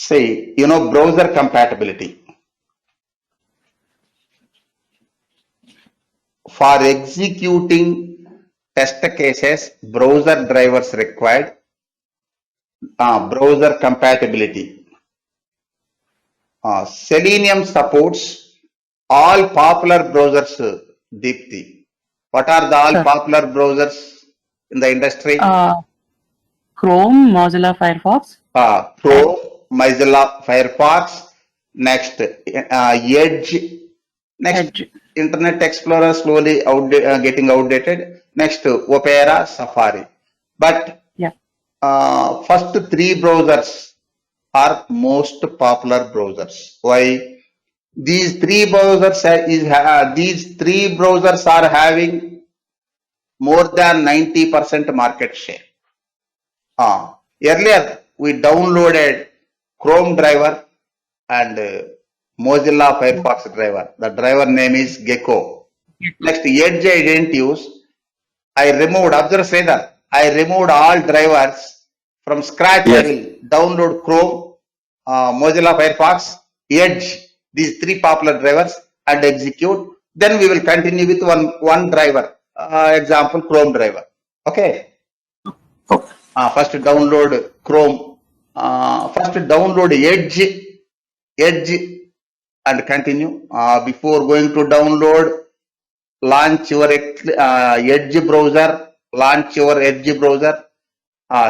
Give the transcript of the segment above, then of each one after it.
See, browser compatibility. For executing test cases, browser drivers required. Browser compatibility. Selenium supports all popular browsers, Deepthi. What are the all Sir. popular browsers in the industry? Chrome, Mozilla Firefox. Chrome, Mozilla Firefox, next Edge, next Edge. Internet Explorer slowly getting outdated, next Opera, Safari. But Yeah. first three browsers are most popular browsers. Why? These three browsers are having more than 90% market share. Earlier we downloaded Chrome driver and Mozilla Firefox driver. The driver name is Gecko. Next, Edge I didn't use. I removed, observe Sridhar, I removed all drivers from scratch. Yes. I will download Chrome, Mozilla Firefox, Edge, these three popular drivers and execute. Then we will continue with one driver, example Chrome driver. Okay. Okay. First download Chrome, first download Edge and continue. Before going to download, launch your Edge browser,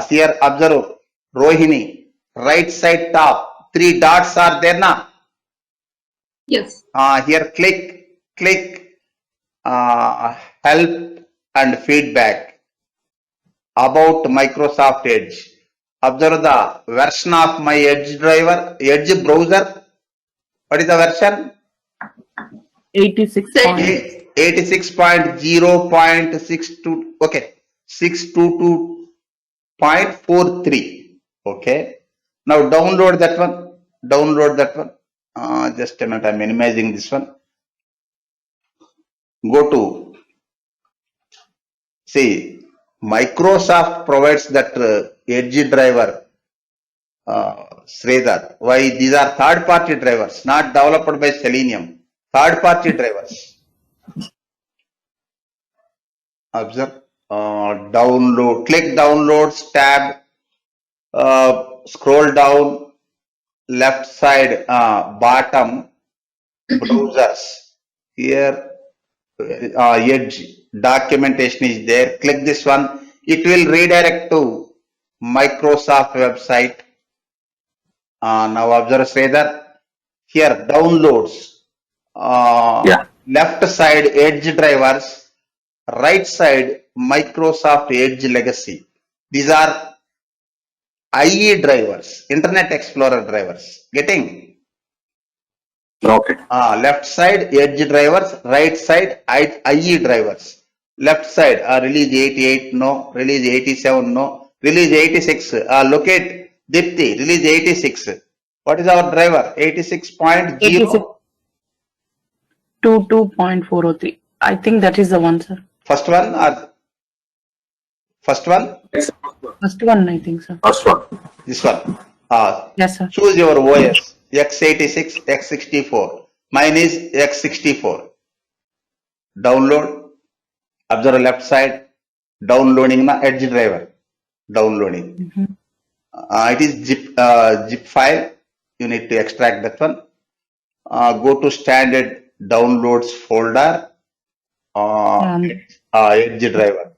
here observe Rohini, right side top, three dots are there now. Yes. Here click help and feedback about Microsoft Edge. Observe the version of my Edge driver, Edge browser. What is the version? 86. 86.0.62. Okay, 622.43. Okay. Now download that one. Just a minute. I'm minimizing this one. Go to. See, Microsoft provides that Edge driver. Sridhar, why these are third-party drivers, not developed by Selenium. Third-party drivers. Observe, download, click downloads tab, scroll down, left side, bottom, browsers. Here, Edge documentation is there. Click this one. It will redirect to Microsoft website. Now observe Sridhar. Here downloads. Left side Edge drivers, right side Microsoft Edge legacy. These are IE drivers, Internet Explorer drivers. Getting? Okay. Left side Edge drivers, right side IE drivers. Left side release 88 no, release 87 no, release 86. Locate Dipti, release 86. What is our driver? 86.0. 22.403. I think that is the one, sir. First one or first one? First one, I think, sir. First one. This one. Yes, sir. Choose your OS. x86, x64. Mine is x64. Download. Observe left side. Downloading the Edge driver. Downloading. It is zip file. You need to extract that one. Go to standard downloads folder. Edge driver.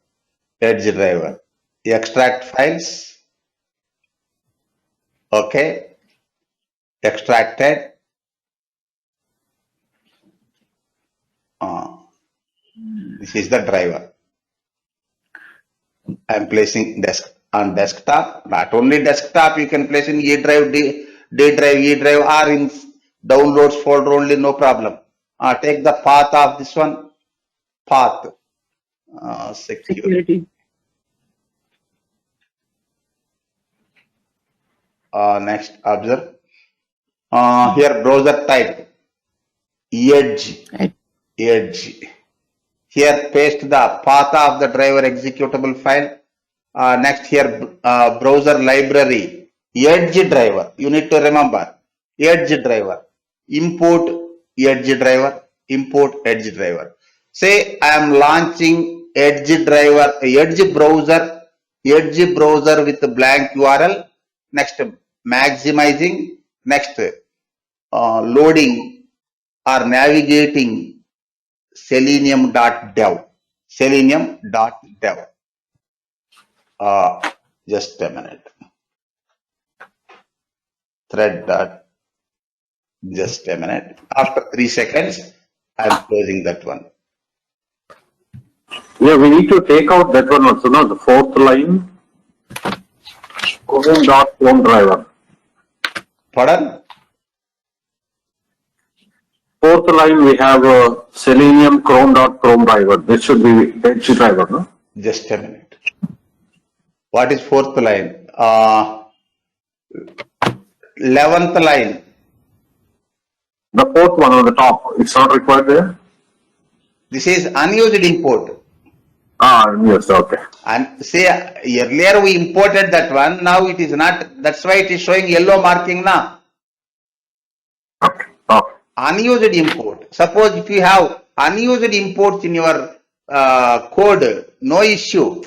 Extract files. Okay. Extracted. This is the driver. I am placing on desktop. Not only desktop, you can place in E drive, D drive, E drive, or in downloads folder only, no problem. Take the path of this one. Path. Security. Next, observe. Here browser type. Edge. Here paste the path of the driver executable file. Next here browser library. Edge driver. You need to remember Edge driver. Import Edge driver. Import Edge driver. Say I am launching Edge driver, Edge browser with blank URL. Next, maximizing. Next, loading or navigating selenium.dev. Selenium.dev. Just a minute. Thread dot. Just a minute. After 3 seconds, I am closing that one. Yeah, we need to take out that one also, no? The fourth line. Chrome driver. Pardon? Fourth line we have Selenium Chrome driver. This should be Edge driver, no? Just a minute. What is fourth line? 11th line. The fourth one on the top. It's not required there? This is unused import. Yes, okay. And say earlier we imported that one. Now it is not. That's why it is showing yellow marking now. Okay. Okay. Unused import. Suppose if you have unused imports in your code, no issue.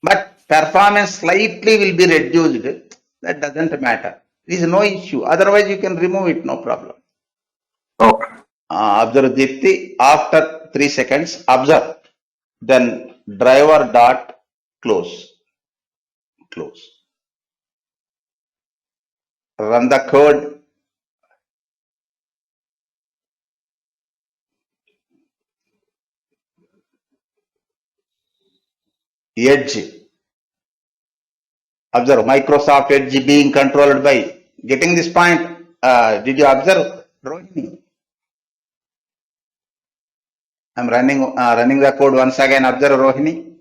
But performance slightly will be reduced. That doesn't matter. There is no issue. Otherwise, you can remove it, no problem. Okay. Observe Dipti. After 3 seconds, observe. Then driver dot close. Close. Run the code. Edge. Observe Microsoft Edge being controlled by. Getting this point? Did you observe, Rohini? I'm running the code once again. Observe, Rohini.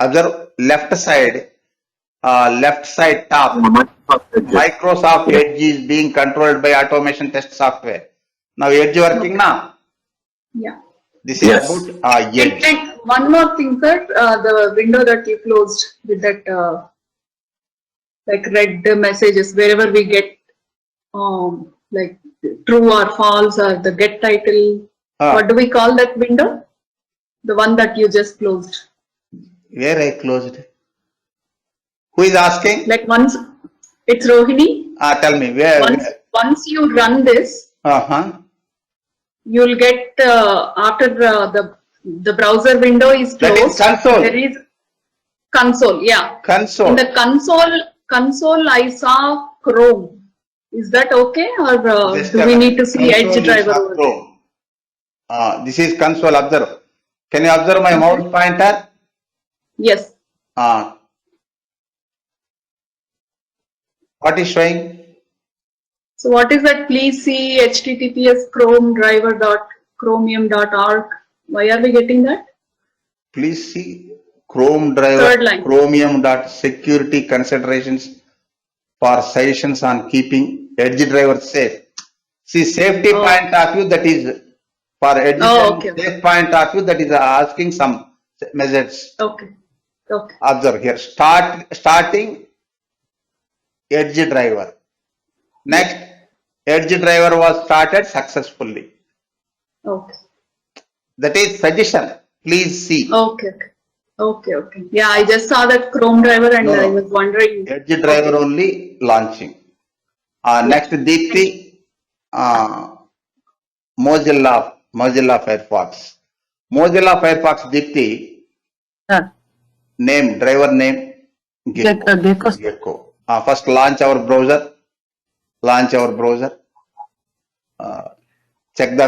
Observe left side top. Microsoft Edge is being controlled by automation test software. Now Edge working now. Yeah. This is Yes. about Edge. And one more thing, sir. The window that you closed with that, like red messages, wherever we get, like true or false or the get title. What do we call that window? The one that you just closed. Where I closed? Who is asking? Like once, it's Rohini. Tell me where. Once you run this, you'll get after the browser window is That closed. is console. There is console. Yeah. Console. In the console, I saw Chrome. Is that okay, or do we need to see Edge driver over there? This is console. Observe. Can you observe my mouse pointer? Yes. What is showing? So what is that? Please see https chromium.org. Why are we getting that? Please see Chrome driver. Third line. Chromium.security considerations for suggestions on keeping Edge driver safe. See, safety point of view, that is for Edge safe point of view, that is asking some messages. Okay. Okay. Observe here. Starting Edge driver. Next, Edge driver was started successfully. Okay. That is suggestion. Please see. Okay. Okay. Okay. Yeah, I just saw that Chrome driver and I was wondering. Edge driver only launching. Next, Deepti, Mozilla Firefox. Mozilla Firefox, Deepti. Name, driver name, Gecko. First launch our browser. Check the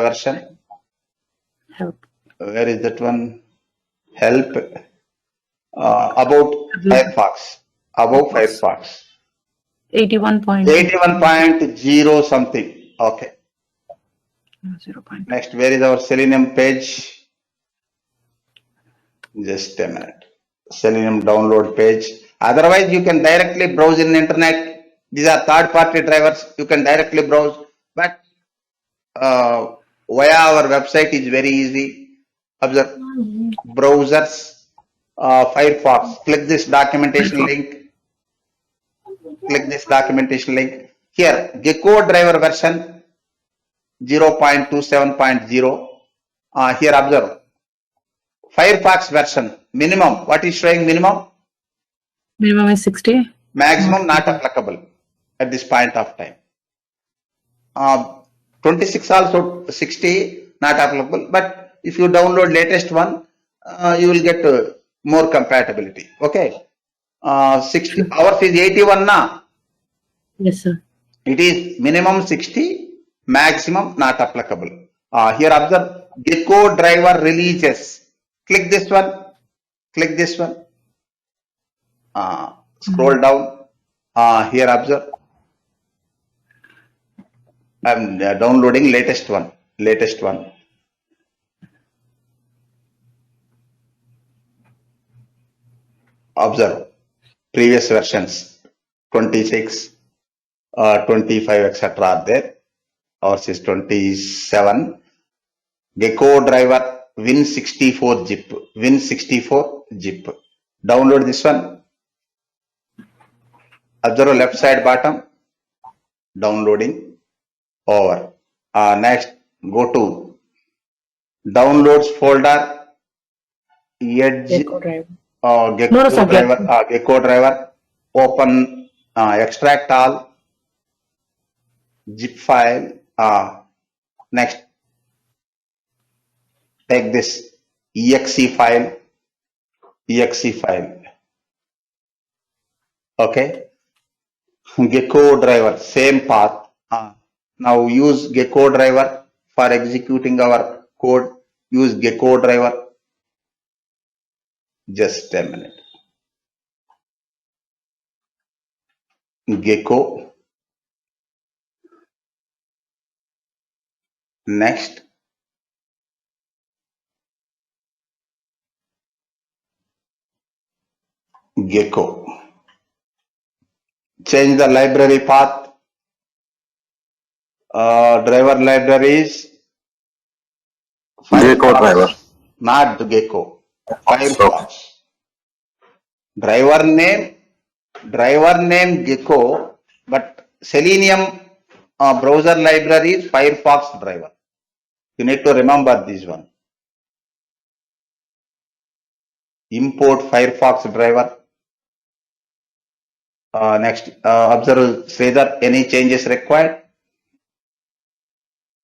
version. Help. Where is that one? Help. About Firefox. 81.0 something. Okay. 0. Next, where is our Selenium page? Just a minute. Selenium download page. Otherwise, you can directly browse in the internet. These are third-party drivers. You can directly browse. But via our website is very easy. Observe, browsers, Firefox. Click this documentation link. Click this documentation link. Here, Gecko driver version 0.27.0. Here observe, Firefox version minimum. What is showing minimum? Minimum is 60. Maximum not applicable at this point of time. 26 also 60 not applicable, but if you download latest one, you will get more compatibility. Okay. 60 ours is 81 na. Yes, sir. It is minimum 60, maximum not applicable. Here observe, Gecko driver releases. Click this one. Click this one. Scroll down. Here observe. I'm downloading latest one. Latest one. Observe. Previous versions 26, 25, etc. are there. Ours is 27. Gecko driver Win64 zip. Win64 zip. Download this one. Observe left side bottom. Downloading. Over. Next, go to downloads folder. Edge. Gecko driver. Gecko No, sir, driver. Gecko driver. Open. Extract all. Zip file. Next, take this exe file. Exe file. Okay. Gecko driver, same path. Now use Gecko driver for executing our code. Use Gecko driver. Just a minute. Gecko. Next. Gecko. Change the library path. Driver libraries. Gecko driver. Not Gecko. Firefox. Driver name Gecko, but Selenium browser library is Firefox driver. You need to remember this one. Import Firefox driver. Next, observe Sridhar, any changes required?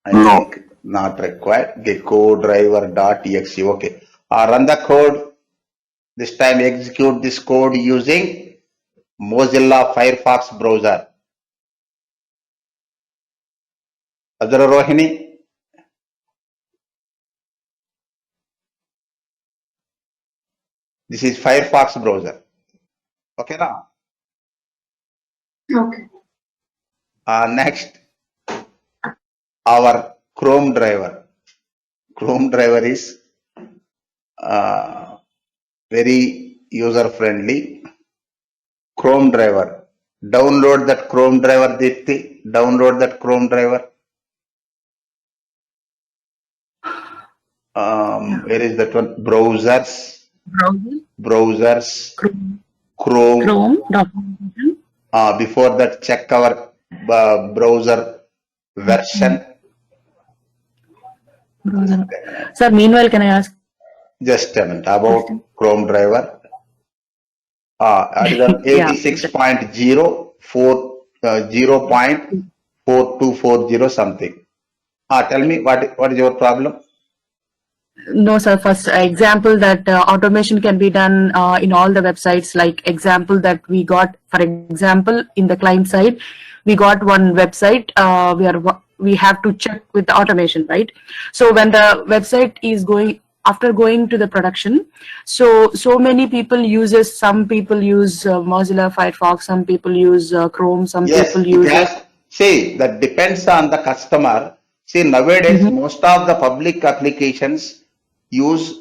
I No. think not required. Gecko driver.exe. Okay. Run the code. This time execute this code using Mozilla Firefox browser. Observe Rohini. This is Firefox browser. Okay now. Okay. Next, our Chrome driver. Chrome driver is very user friendly. Chrome driver. Download that Chrome driver, Deepthi. Download that Chrome driver. Where is that one? Browsers. Browser. Browsers. Chrome. Chrome. Chrome. Documentation. Before that, check our browser version. Browser. Sir, meanwhile, can I ask? Just a minute about Chrome driver. Yeah. 86.0 0.4240 something. Tell me what is your problem? No, sir. First, example that automation can be done in all the websites. Like example that we got, for example, in the client side, we got one website. We have to check with the automation, right? So when the website is going after going to the production, so many people uses. Some people use Mozilla Firefox. Some people use Chrome. Some Yes, people it use. has. See, that depends on the customer. See, nowadays, most of the public applications use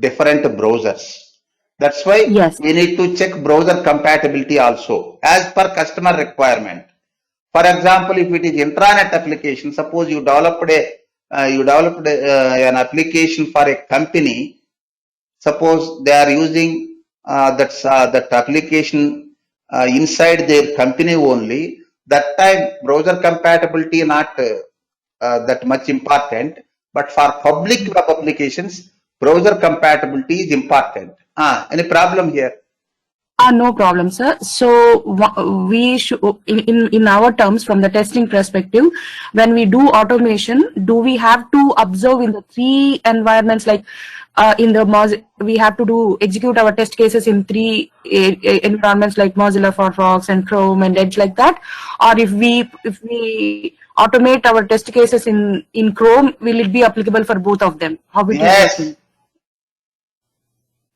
different browsers. That's why Yes. we need to check browser compatibility also as per customer requirement. For example, if it is intranet application, suppose you developed a you developed an application for a company. Suppose they are using that application inside their company only. That time browser compatibility not that much important. But for public web applications, browser compatibility is important. Any problem here? No problem, sir. So we should, in our terms, from the testing perspective, when we do automation, do we have to observe in the three environments, like in the we have to execute our test cases in three environments like Mozilla Firefox and Chrome and Edge, like that? Or if we automate our test cases in Chrome, will it be applicable for both of them? How it is Yes. working?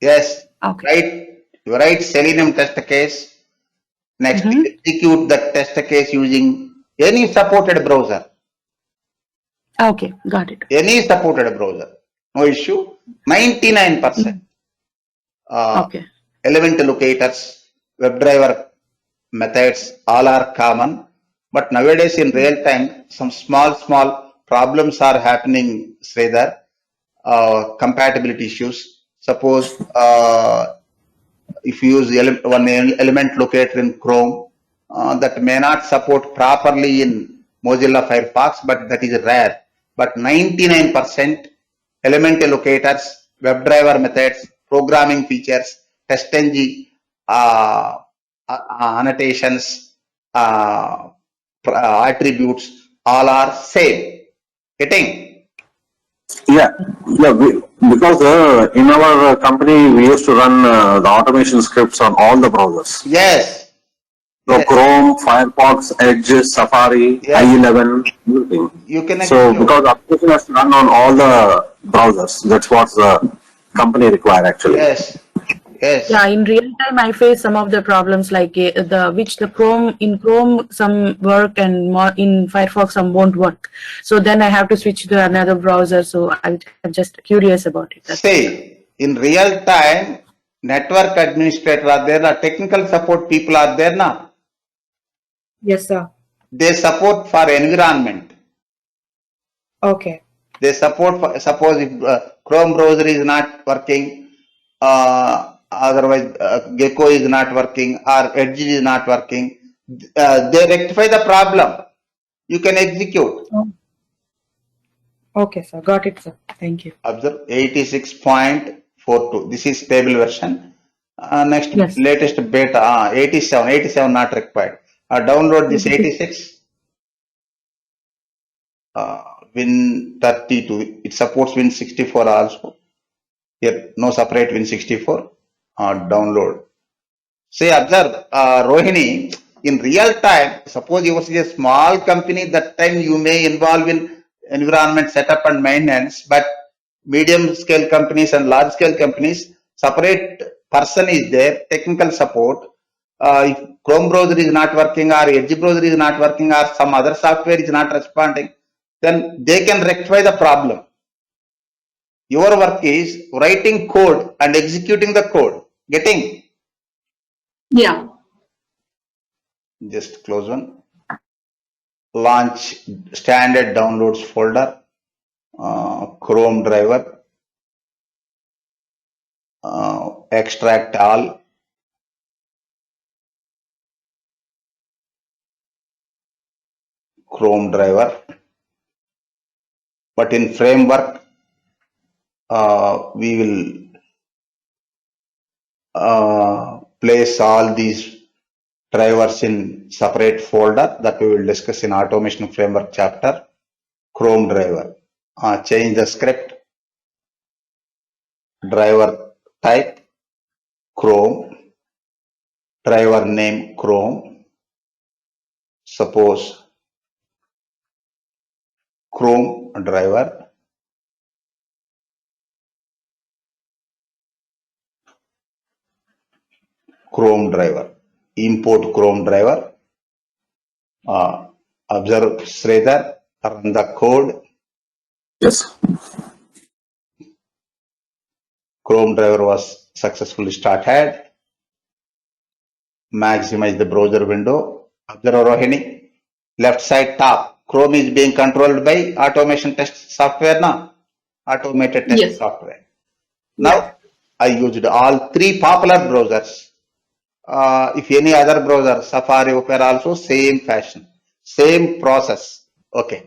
Yes. Okay. Right. You write Selenium test case. Next, execute that test case using any supported browser. Okay, got it. Any supported browser. No issue. 99%. Okay. Element locators, WebDriver methods, all are common. But nowadays in real time, some small problems are happening, Sridhar. Compatibility issues. Suppose if you use one element locator in Chrome, that may not support properly in Mozilla Firefox, but that is rare. But 99% element locators, WebDriver methods, programming features, TestNG annotations, attributes, all are same. Getting? Yeah, because in our company we used to run the automation scripts on all the browsers. Yes. So Yes. Chrome, Firefox, Edge, Safari, Yes. i11, everything. You can So execute. because application has to run on all the browsers, that's what the company require actually. Yes. Yes. Yeah, in real time, I face some of the problems like the Chrome, in Chrome some work and more in Firefox some won't work. So then I have to switch to another browser. So I'm just curious about it. That's See, in real time, network administrator are there, technical support people are there now. Yes, sir. They support for environment. Okay. They support for, suppose if Chrome browser is not working, otherwise Gecko is not working or Edge is not working, they rectify the problem. You can execute. Okay, sir. Got it, sir. Thank you. Observe 86.42. This is stable version. Next, Yes. latest beta 87 not required. Download this 86. Win32. It supports Win64 also. Here, no separate Win64. Download. Say, observe, Rohini, in real time, suppose yours is a small company, that time you may involve in environment setup and maintenance, but medium scale companies and large scale companies, separate person is there, technical support. If Chrome browser is not working or Edge browser is not working or some other software is not responding, then they can rectify the problem. Your work is writing code and executing the code. Getting? Yeah. Just close one. Launch standard downloads folder. Chrome driver. Extract all. Chrome driver. But in framework, we will place all these drivers in separate folder that we will discuss in automation framework chapter. Chrome driver. Change the script. Driver type Chrome. Driver name Chrome. Suppose Chrome driver. Chrome driver. Import Chrome driver. Observe Sridhar, run the code. Yes. Chrome driver was successfully started. Maximize the browser window. Observe Rohini, left side top, Chrome is being controlled by automation test software now, automated test Yes. software. Now, I used all three popular browsers. If any other browser, Safari, Opera also, same fashion, same process. Okay.